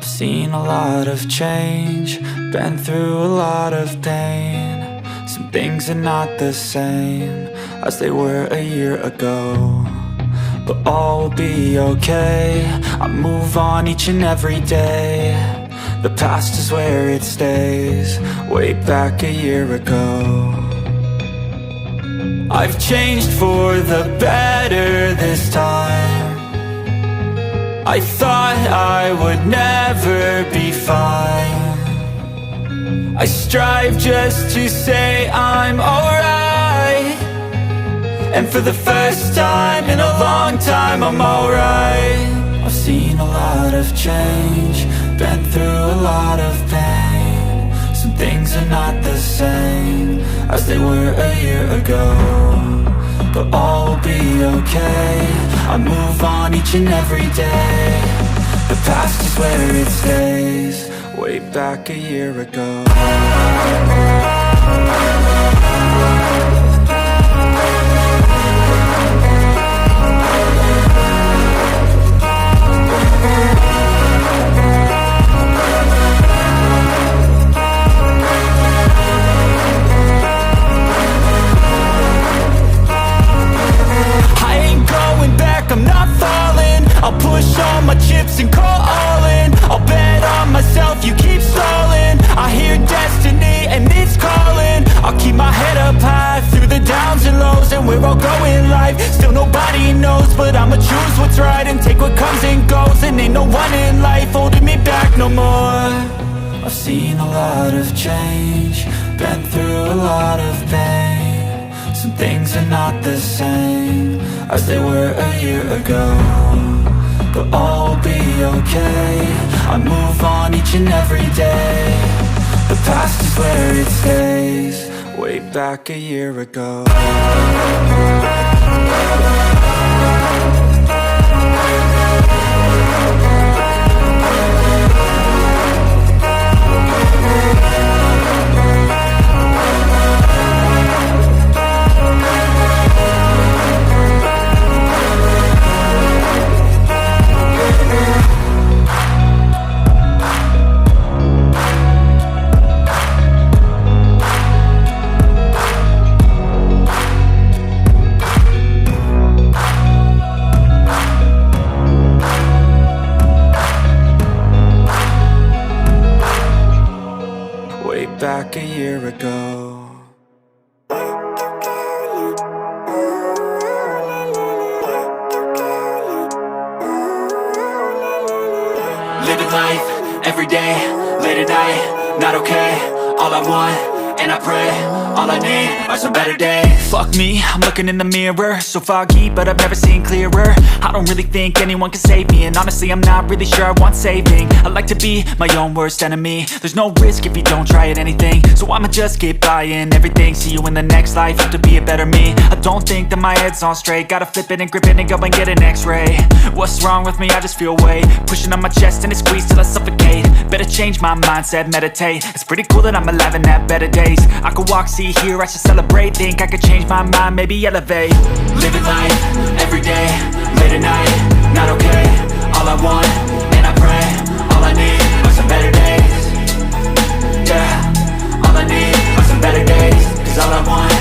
I've seen a lot of change, been through a lot of pain. Some things are not the same as they were a year ago, but all will be okay. I move on each and every day. The past is where it stays, way back a year ago. I've changed for the better this time. I thought I would never be fine. I strive just to say I'm alright, and for the first time in a long time I'm alright. I've seen a lot of change, been through a lot of pain. Some things are not the same as they were a year ago, but all will be okay. I move on each and every day. The past is where it stays, way back a year ago. I'm not falling, I'll push all my chips and call all in. I'll bet on myself, you keep stalling. I hear destiny and it's calling. I'll keep my head up high through the downs and lows, and where I'll go in life, still nobody knows. But I'ma choose what's right and take what comes and goes, and ain't no one in life holding me back no more. I've seen a lot of change, been through a lot of pain. Some things are not the same as they were a year ago, but all will be okay. I move on each and every day. The past is where it stays, way back a year ago. Back a year ago. Living life, every day, late at night, not okay. All I want, and I pray, all I need are some better days. Fuck me, I'm looking in the mirror, so foggy, but I've never seen clearer. I don't really think anyone can save me, and honestly I'm not really sure I want saving. I like to be my own worst enemy. There's no risk if you don't try at anything, so I'ma just keep buying everything. See you in the next life, have to be a better me. I don't think that my head's on straight, gotta flip it and grip it and go and get an x-ray. What's wrong with me? I just feel weight pushing on my chest and it squeezes till I suffocate. Better change my mindset, meditate. It's pretty cool that I'm alive and have better days. I could walk, see, hear, I should celebrate. Think I could change my mind, maybe elevate. Living life, every day, late at night, not okay. All I want, and I pray, all I need are some better days. Yeah, all I need are some better days. Cause all I want,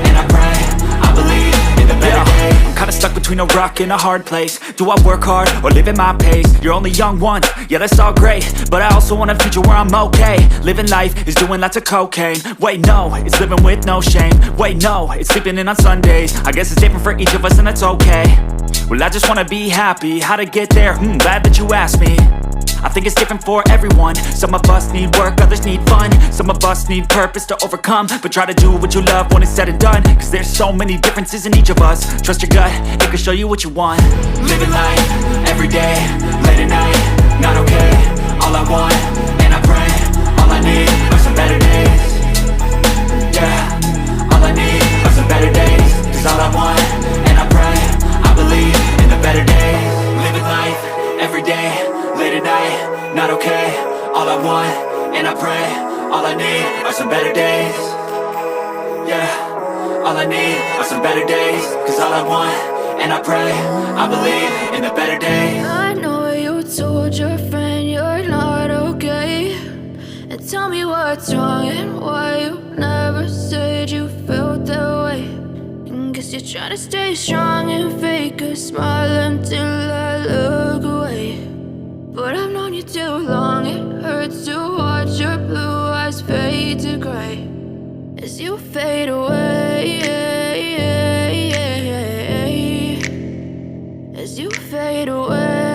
and I pray, I believe in the better days. I'm kinda stuck between a rock and a hard place. Do I work hard or live at my pace? You're only young once, yeah that's all great, but I also want a future where I'm okay. Living life is doing lots of cocaine. Wait no, it's living with no shame. Wait no, it's sleeping in on Sundays. I guess it's different for each of us and that's okay. Well I just wanna be happy, how to get there? Glad that you asked me. I think it's different for everyone. Some of us need work, others need fun. Some of us need purpose to overcome, but try to do what you love when it's said and done. Cause there's so many differences in each of us. Trust your gut, it can show you what you want. Living life, every day, late at night, not okay. All I want, and I pray, all I need are some better days. Yeah, all I need are some better days. Cause all I want, and I pray, I believe in the better days. Living life, every day, late at night, not okay. All I want, and I pray, all I need are some better days. Yeah, all I need are some better days. Cause all I want, and I pray, I believe in the better days. I know you told your friend you're not Tell me what's wrong and why you never said you felt that way. And guess you're trying to stay strong and fake a smile until I look away. But I've known you too long, it hurts to watch your blue eyes fade to gray as you fade away, as you fade away.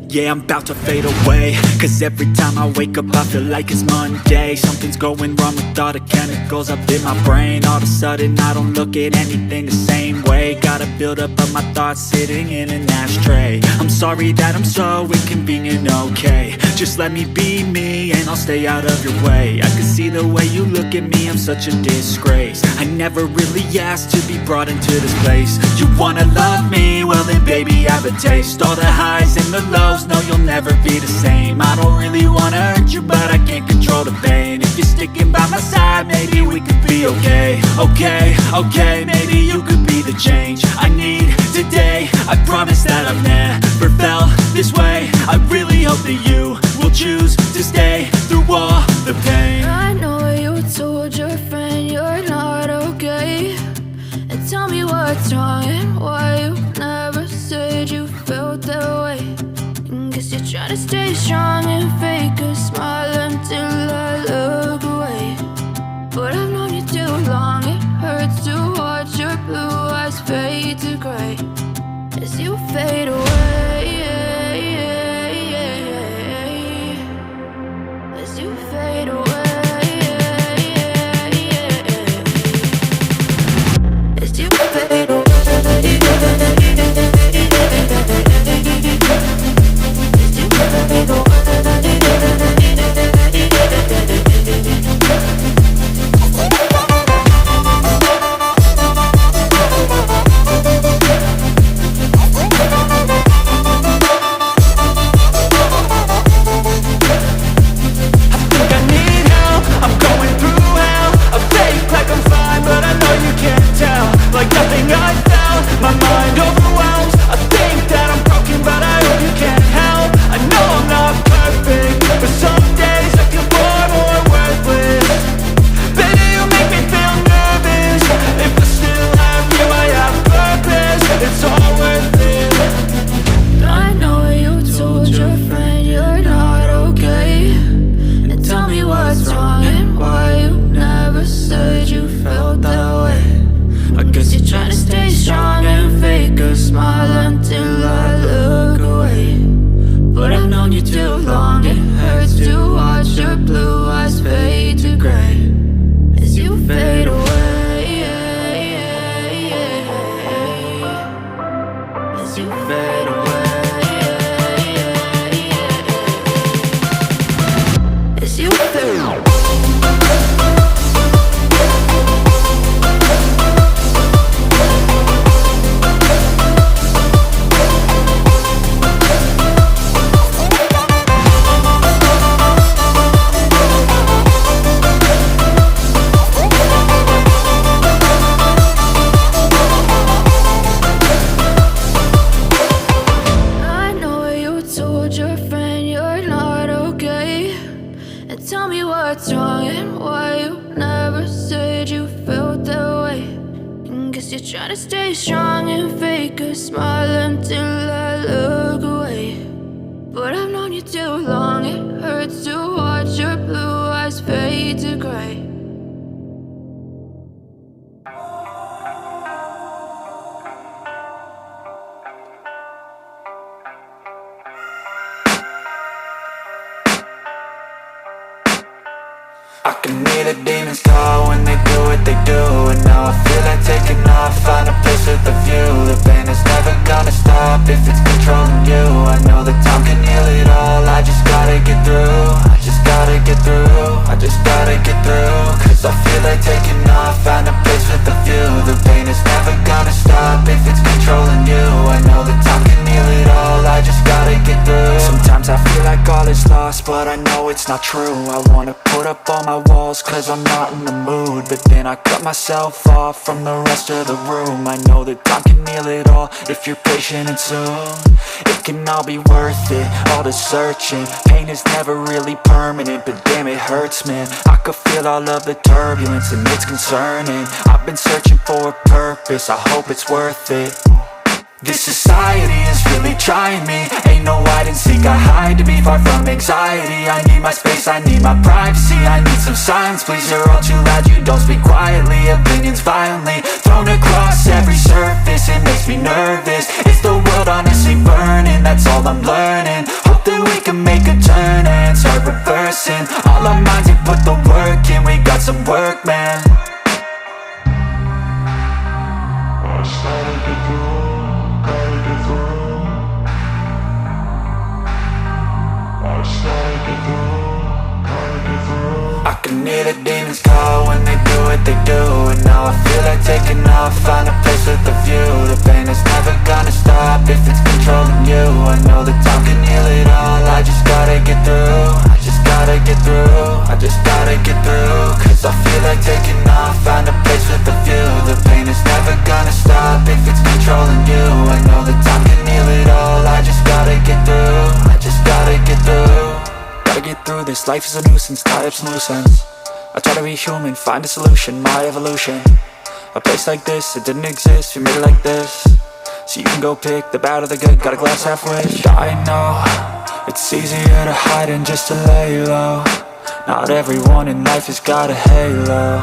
Yeah, I'm about to fade away, cause every time I wake up I feel like it's Monday. Something's going wrong with all the chemicals up in my brain. All of a sudden I don't look at anything the same way. Gotta build up of my thoughts sitting in an ashtray. I'm sorry that I'm so inconvenient, okay. Just let me be me and I'll stay out of your way. I can see the way you look at me, I'm such a disgrace. I never really asked to be brought into this place. You wanna love me? Well then baby have a taste. All the highs and the lows, no you'll never be the same. I don't really wanna hurt you but I can't control the pain. If you're sticking by my side maybe we could be okay. Okay, maybe you could be the change I need today. I promise that I've never felt this way. I really hope that you will choose to stay through all the pain. I know you told your friend you're not okay. And tell me what's wrong and why you never said you felt that way. And guess you're trying to stay strong and fake a smile until I look away. But I've known you too long, it hurts to watch your blue eyes fade to gray as you fade away, as you fade away, as you fade away. I can hear the demons call when they do what they do. And now I feel like taking off, find a place with a view. The pain is never gonna stop if it's controlling you. I know that time can heal it all, I just gotta get through. I just gotta get through, I just gotta get through. Cause I feel like taking off, find a place with a view. The pain is never gonna stop if it's controlling you. I know that time can heal it all, I just gotta get through. Sometimes I feel like all is lost, but I know know it's not true. I wanna put up all my walls cause I'm not in the mood, but then I cut myself off from the rest of the room. I know that time can heal it all if you're patient and soon it can all be worth it, all the searching. Pain is never really permanent, but damn it hurts, man. I could feel all of the turbulence and it's concerning. I've been searching for a purpose, I hope it's worth it. This society is really trying me. Ain't no hide and seek, I hide to be far from anxiety. I need my space, I need my privacy. I need some silence, please, you're all too loud. You don't speak quietly, opinions violently thrown across every surface. It makes me nervous, it's the world honestly burning. That's all I'm learning, hope that we can make a turn and start reversing. All our minds have put the work in, we got some work, man. I can hear the demons call when they do what they do, and now I feel like taking off, find a place with a view. The pain is never gonna stop if it's controlling you. I know that time can heal it all, I just gotta get through. I just gotta get through, I just gotta get through. Cause I feel like taking off, find a place with a view. The pain is never gonna stop if it's controlling you. I know that time can heal it all, I just gotta get through. I just gotta get through. Gotta get through this, life is a nuisance, tie up some loose ends. I try to be human, find a solution, my evolution. A place like this, it didn't exist, we made it like this. So you can go pick the bad or the good, got a glass halfway. I know, it's easier to hide than just to lay low. Not everyone in life has got a halo.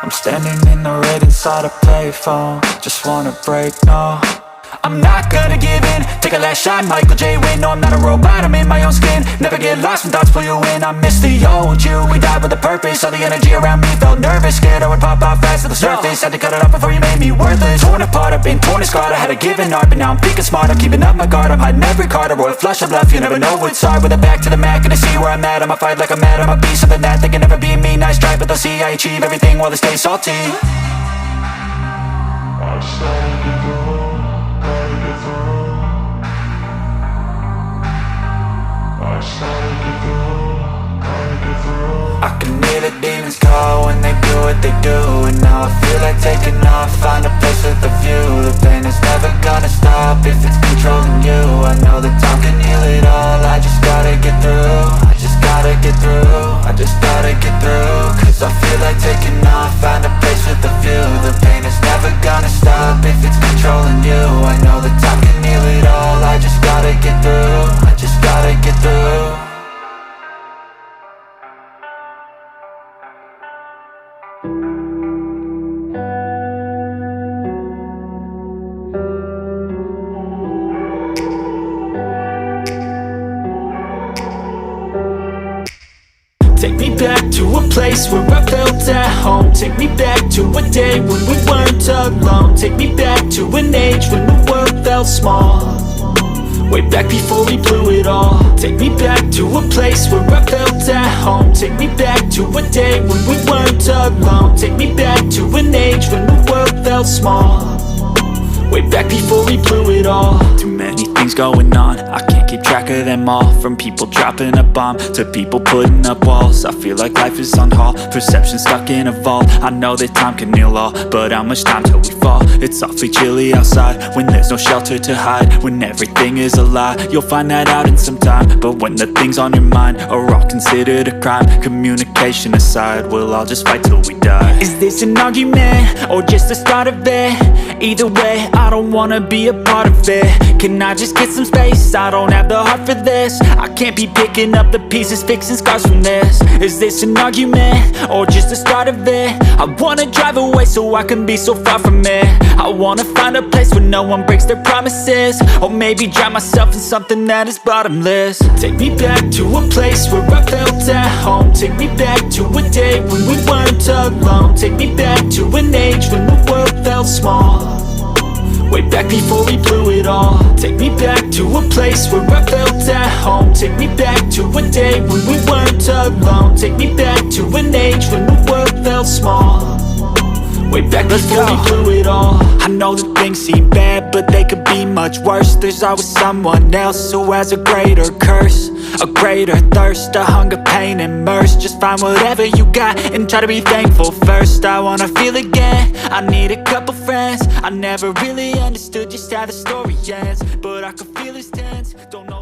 I'm standing in the red inside a payphone, just wanna break, no. I'm not gonna give in, take a last shot, Michael J. Win. No, I'm not a robot, I'm in my own skin. Never get lost when thoughts pull you in. I miss the old you, we died with a purpose. All the energy around me felt nervous, scared I would pop off fast to the surface. Had to cut it off before you made me worthless. Torn apart, I've been torn and scarred. I had a given art, but now I'm thinking smart. I'm keeping up my guard, I'm hiding every card. A royal flush of love, you never know what's hard. With a back to the mat, gonna see where I'm at. I'ma fight like I'm mad, I'ma be something that they can never be me. Nice try, but they'll see I achieve everything while they stay salty. I can hear the demons call when they do what they do, and now I feel like taking off, find a place with a view. The pain is never gonna stop if it's controlling you. I know that time can heal it all, I just gotta get through. I just gotta get through, I just gotta get through. Cause I feel like taking off, find a place with a view. The pain is never gonna stop if it's controlling you. I know that time can heal it all, I just gotta get through. I just gotta get through. Take me back to a place where I felt at home. Take me back to a day when we weren't alone. Take me back to an age when the world felt small, way back before we blew it all. Take me back to a place where I felt at home. Take me back to a day when we weren't alone. Take me back to an age when the world felt small, way back before we blew it all. Too many things going on, I can't keep track of them all. From people dropping a bomb to people putting up walls. I feel like life is on hold, perception stuck in a vault. I know that time can heal all, but how much time till we fall? It's awfully chilly outside when there's no shelter to hide. When everything is a lie, you'll find that out in some time. But when the things on your mind are all considered a crime, communication aside, we'll all just fight till we die. Is this an argument or just the start of it? Either way, I don't wanna be a part of it. Can I just get some space? I don't have the heart for this. I can't be picking up the pieces, fixing scars from this. Is this an argument or just the start of it? I wanna drive away so I can be so far from it. I wanna find a place where no one breaks their promises, or maybe drown myself in something that is bottomless. Take me back to a place where I felt at home. Take me back to a day when we weren't alone. Take me back to an age when the world felt small, way back before we blew it all. Take me back to a place where I felt at home. Take me back to a day when we weren't alone. Take me back to an age when the world felt small, way back before we blew it all. I know that things seem bad, but they could be much worse. There's always someone else who has a greater curse, a greater thirst, a hunger, pain, and mercy. Just find whatever you got and try to be thankful first. I wanna feel again, I need a couple friends. I never really understood just how the story ends, but I could feel his tense, don't know